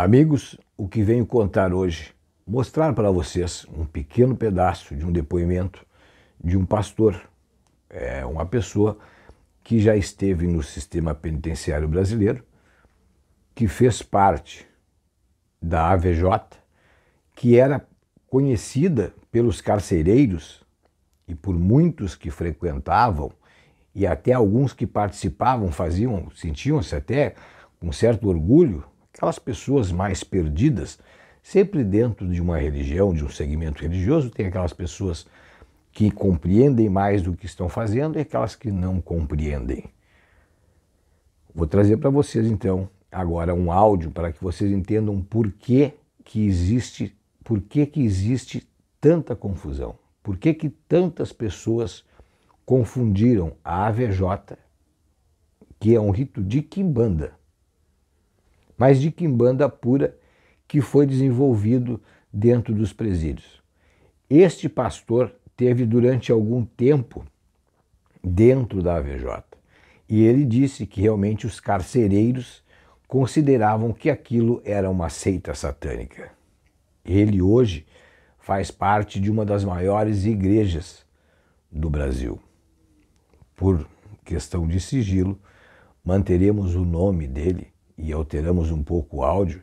Amigos, o que venho contar hoje, mostrar para vocês um pequeno pedaço de um depoimento de um pastor, uma pessoa que já esteve no sistema penitenciário brasileiro, que fez parte da AVJ, que era conhecida pelos carcereiros e por muitos que frequentavam e até alguns que participavam, sentiam-se até com certo orgulho, aquelas pessoas mais perdidas, sempre dentro de uma religião, de um segmento religioso, tem aquelas pessoas que compreendem mais do que estão fazendo e aquelas que não compreendem. Vou trazer para vocês então agora um áudio para que vocês entendam por que existe tanta confusão, por que tantas pessoas confundiram a AVJ, que é um rito de quimbanda, mas de quimbanda pura, que foi desenvolvido dentro dos presídios. Este pastor teve durante algum tempo dentro da AVJ e ele disse que realmente os carcereiros consideravam que aquilo era uma seita satânica. Ele hoje faz parte de uma das maiores igrejas do Brasil. Por questão de sigilo, manteremos o nome dele e alteramos um pouco o áudio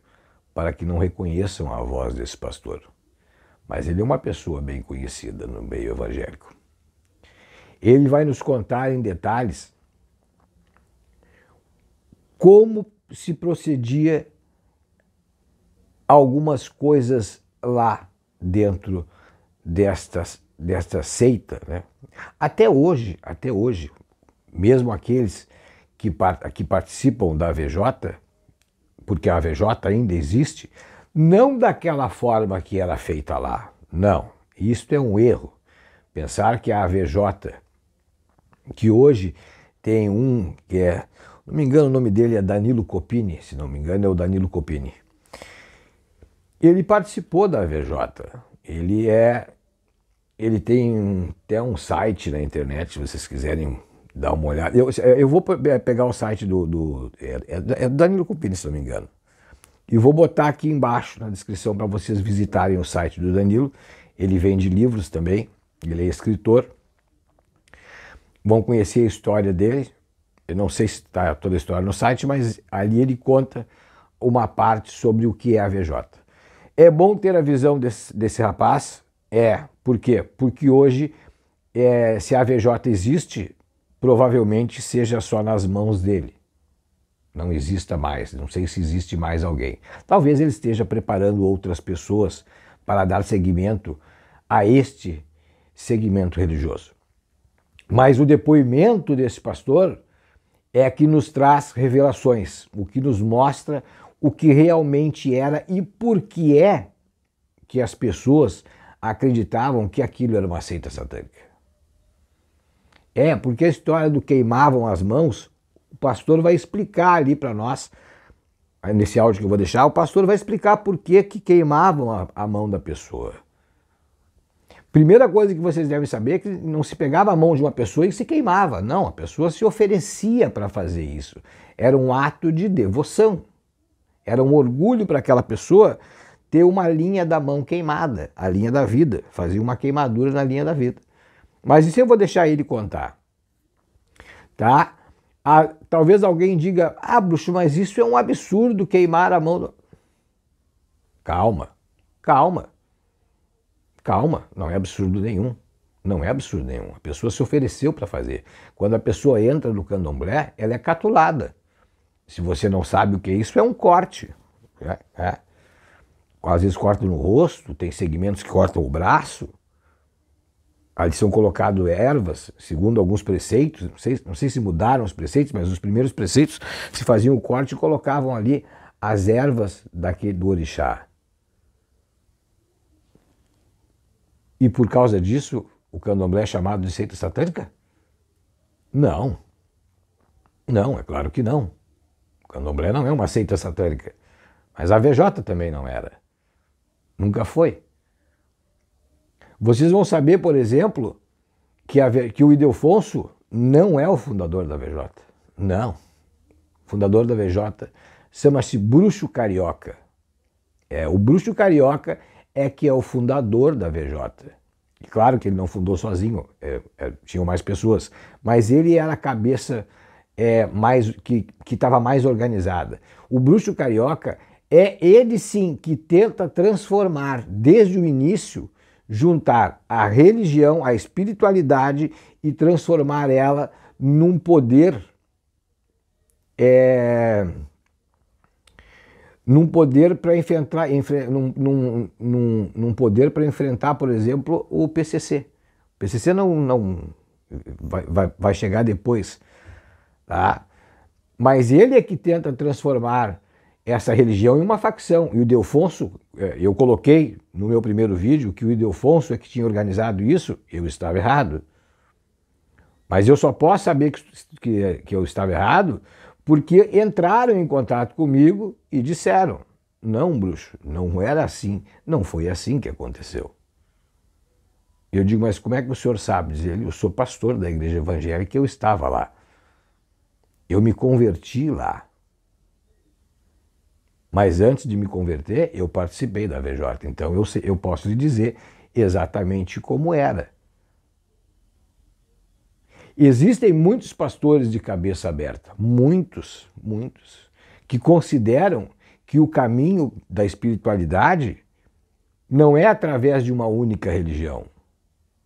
para que não reconheçam a voz desse pastor. Mas ele é uma pessoa bem conhecida no meio evangélico. Ele vai nos contar em detalhes como se procedia algumas coisas lá dentro desta seita, né? Até hoje, mesmo aqueles que participam da AVJ, porque a AVJ ainda existe, não daquela forma que era feita lá. Não, isto é um erro. Pensar que a AVJ, que hoje tem um que não me engano o nome dele é Danilo Copini, se não me engano é o Danilo Copini. Ele participou da AVJ, ele tem até um site na internet, se vocês quiserem dar uma olhada. Eu vou pegar o site do Danilo Copini, se não me engano, e vou botar aqui embaixo na descrição para vocês visitarem o site do Danilo. Ele vende livros também, ele é escritor. Vão conhecer a história dele. Eu não sei se está toda a história no site, mas ali ele conta uma parte sobre o que é a AVJ. É bom ter a visão desse rapaz? Por quê? Porque hoje, se a AVJ existe, provavelmente seja só nas mãos dele. Não exista mais, não sei se existe mais alguém. Talvez ele esteja preparando outras pessoas para dar seguimento a este segmento religioso. Mas o depoimento desse pastor é que nos traz revelações, o que nos mostra o que realmente era e por que é que as pessoas acreditavam que aquilo era uma seita satânica. Porque a história do queimavam as mãos, o pastor vai explicar ali para nós, nesse áudio que eu vou deixar, o pastor vai explicar por que queimavam a mão da pessoa. Primeira coisa que vocês devem saber é que não se pegava a mão de uma pessoa e se queimava. Não, a pessoa se oferecia para fazer isso. Era um ato de devoção. Era um orgulho para aquela pessoa ter uma linha da mão queimada, a linha da vida. Fazia uma queimadura na linha da vida. Mas isso eu vou deixar ele contar. Tá? Talvez alguém diga, bruxo, mas isso é um absurdo, queimar a mão. Calma. Calma, não é absurdo nenhum. Não é absurdo nenhum. A pessoa se ofereceu para fazer. Quando a pessoa entra no candomblé, ela é catulada. Se você não sabe o que é isso, é um corte. Às vezes corta no rosto, tem segmentos que cortam o braço. Ali são colocadas ervas, segundo alguns preceitos. Não sei se mudaram os preceitos, mas os primeiros preceitos se faziam o corte e colocavam ali as ervas do orixá. E por causa disso, o candomblé é chamado de seita satânica? Não. Não, é claro que não. O candomblé não é uma seita satânica. Mas a AVJ também não era. Nunca foi. Vocês vão saber, por exemplo, que o Ildefonso não é o fundador da AVJ. Não. O fundador da AVJ chama-se Bruxo Carioca. O bruxo carioca é que é o fundador da VJ. E claro que ele não fundou sozinho, tinham mais pessoas, mas ele era a cabeça que estava mais organizada. O bruxo carioca é ele sim que tenta transformar desde o início, juntar a religião, a espiritualidade e transformar ela num poder para enfrentar, num poder para enfrentar, por exemplo, o PCC. O PCC não vai chegar depois, tá? Mas ele é que tenta transformar essa religião em uma facção. E o Ildefonso, eu coloquei no meu primeiro vídeo que o Ildefonso é que tinha organizado isso, eu estava errado. Mas eu só posso saber que eu estava errado porque entraram em contato comigo e disseram: não, bruxo, não era assim, não foi assim que aconteceu. Eu digo: mas como é que o senhor sabe? Diz ele: eu sou pastor da igreja evangélica, eu estava lá. Eu me converti lá. Mas antes de me converter, eu participei da VJ, então eu posso lhe dizer exatamente como era. Existem muitos pastores de cabeça aberta, muitos, que consideram que o caminho da espiritualidade não é através de uma única religião.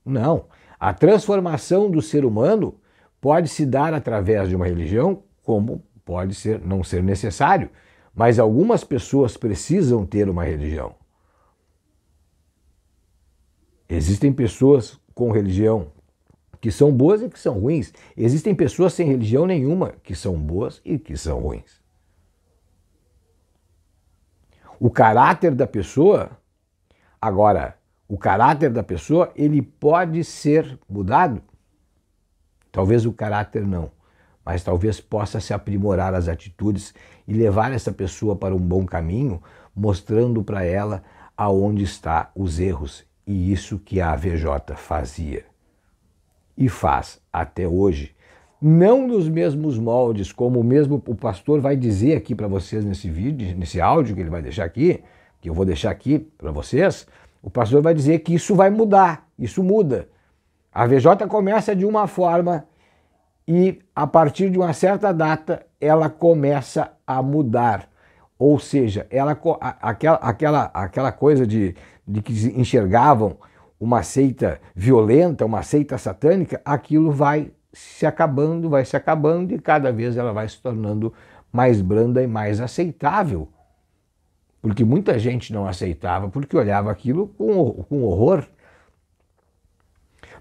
Não. A transformação do ser humano pode se dar através de uma religião, como pode não ser necessário, mas algumas pessoas precisam ter uma religião. Existem pessoas com religião que são boas e que são ruins. Existem pessoas sem religião nenhuma que são boas e que são ruins. O caráter da pessoa, ele pode ser mudado. Talvez o caráter não, mas talvez possa se aprimorar as atitudes e levar essa pessoa para um bom caminho, mostrando para ela aonde estão os erros. E isso que a AVJ fazia. E faz até hoje, não nos mesmos moldes, como mesmo o pastor vai dizer aqui para vocês nesse vídeo, nesse áudio que ele vai deixar aqui, que eu vou deixar aqui para vocês, o pastor vai dizer que isso vai mudar, isso muda. A VJ começa de uma forma e a partir de uma certa data ela começa a mudar. Ou seja, aquela coisa de que enxergavam uma seita violenta, uma seita satânica, aquilo vai se acabando e cada vez ela vai se tornando mais branda e mais aceitável. Porque muita gente não aceitava, porque olhava aquilo com horror.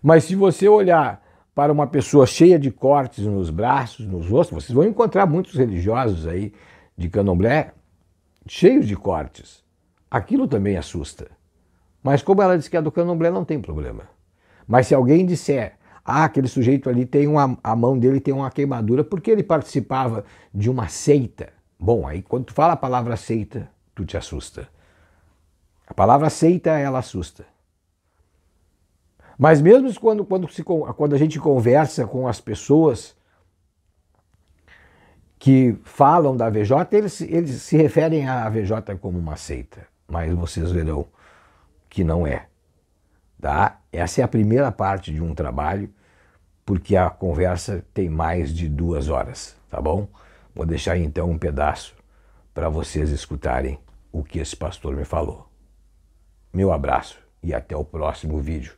Mas se você olhar para uma pessoa cheia de cortes nos braços, nos rostos, vocês vão encontrar muitos religiosos aí de candomblé cheios de cortes. Aquilo também assusta. Mas como ela disse que é do candomblé, não tem problema. Mas se alguém disser: aquele sujeito ali tem a mão dele tem uma queimadura porque ele participava de uma seita. Bom, aí quando tu fala a palavra seita, tu te assusta. A palavra seita, ela assusta. Mas mesmo quando a gente conversa com as pessoas que falam da VJ, eles se referem à VJ como uma seita. Mas vocês verão que não é. Tá? Essa é a primeira parte de um trabalho, porque a conversa tem mais de 2 horas, tá bom? Vou deixar aí, então um pedaço para vocês escutarem o que esse pastor me falou. Meu abraço e até o próximo vídeo,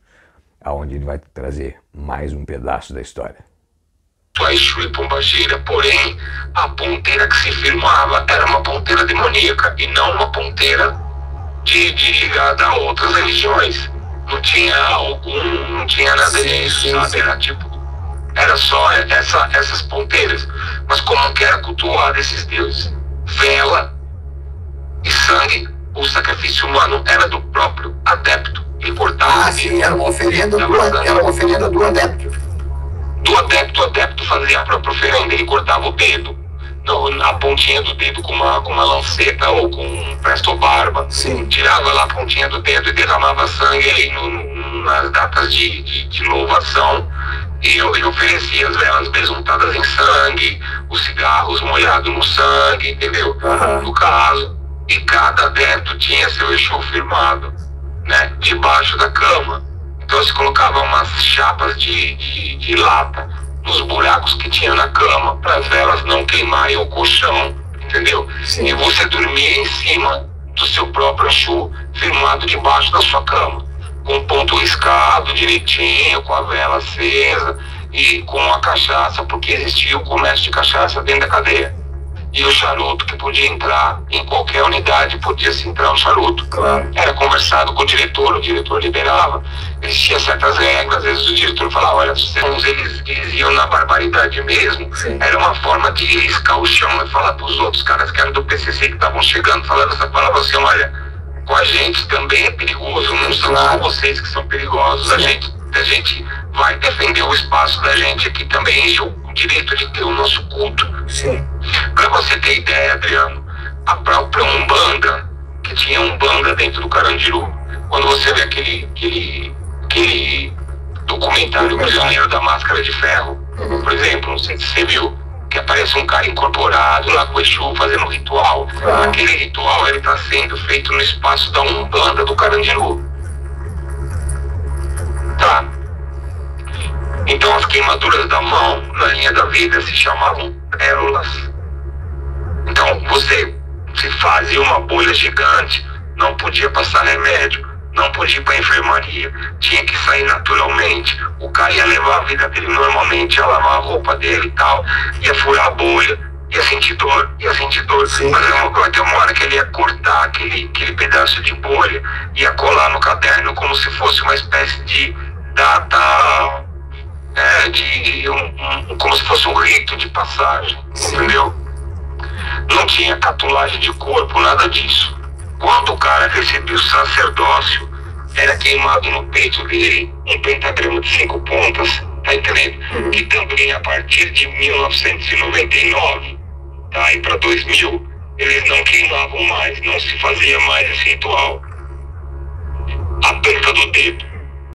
onde ele vai trazer mais um pedaço da história. A Exu e Pombagira, porém, a ponteira que se firmava era uma ponteira demoníaca e não uma ponteira ligada a outras religiões. Não tinha não tinha nada disso, sabe? Era só essas ponteiras. Mas como que era cultuado esses deuses? Vela e sangue. O sacrifício humano era do próprio adepto. Ele cortava. Sim, era uma oferenda do adepto. O adepto fazia a própria oferenda, ele cortava o dedo, a pontinha do dedo com uma lanceta ou com um presto-barba. Sim. Tirava lá a pontinha do dedo e derramava sangue aí nas datas de louvação e oferecia as velas besuntadas em sangue, os cigarros molhados no sangue, entendeu? Uhum. No caso. e cada adepto tinha seu Exu firmado, né, debaixo da cama. Então se colocava umas chapas de lata nos buracos que tinha na cama para as velas não queimarem o colchão, entendeu? Sim. E você dormia em cima do seu próprio Exu firmado debaixo da sua cama, com o ponto riscado direitinho, com a vela acesa e com a cachaça, porque existia o comércio de cachaça dentro da cadeia. E o charuto que podia entrar, em qualquer unidade podia se entrar um charuto. Claro. Era conversado com o diretor liberava. Existia certas regras, às vezes o diretor falava, olha, eles iam na barbaridade mesmo. Sim. Era uma forma de riscar o chão e falar para os outros caras que eram do PCC que estavam chegando, falando essa palavra assim, olha, com a gente também é perigoso, não são só vocês que são perigosos, a gente vai defender o espaço da gente aqui também e o direito de ter o nosso culto. Sim. Pra você ter ideia, Adriano, a própria Umbanda, que tinha Umbanda dentro do Carandiru, quando você vê aquele documentário Prisioneiro da Máscara de Ferro, por exemplo, não sei se você viu, que aparece um cara incorporado lá com o Exu fazendo um ritual. Aquele ritual ele está sendo feito no espaço da Umbanda do Carandiru. Tá? Então as queimaduras da mão na linha da vida se chamavam pérolas. Então você se fazia uma bolha gigante, não podia passar remédio, não podia ir para enfermaria, tinha que sair naturalmente. O cara ia levar a vida dele normalmente, ia lavar a roupa dele e tal, ia furar a bolha, ia sentir dor, Sim. mas vai ter uma hora que ele ia cortar aquele pedaço de bolha, ia colar no caderno como se fosse uma espécie de data, como se fosse um rito de passagem, entendeu? Não tinha catulagem de corpo, nada disso. Quando o cara recebia o sacerdócio, era queimado no peito dele um pentagrama de 5 pontas, tá entendendo? Que também a partir de 1999, tá, e para 2000, eles não queimavam mais, não se fazia mais esse ritual. A perda do dedo,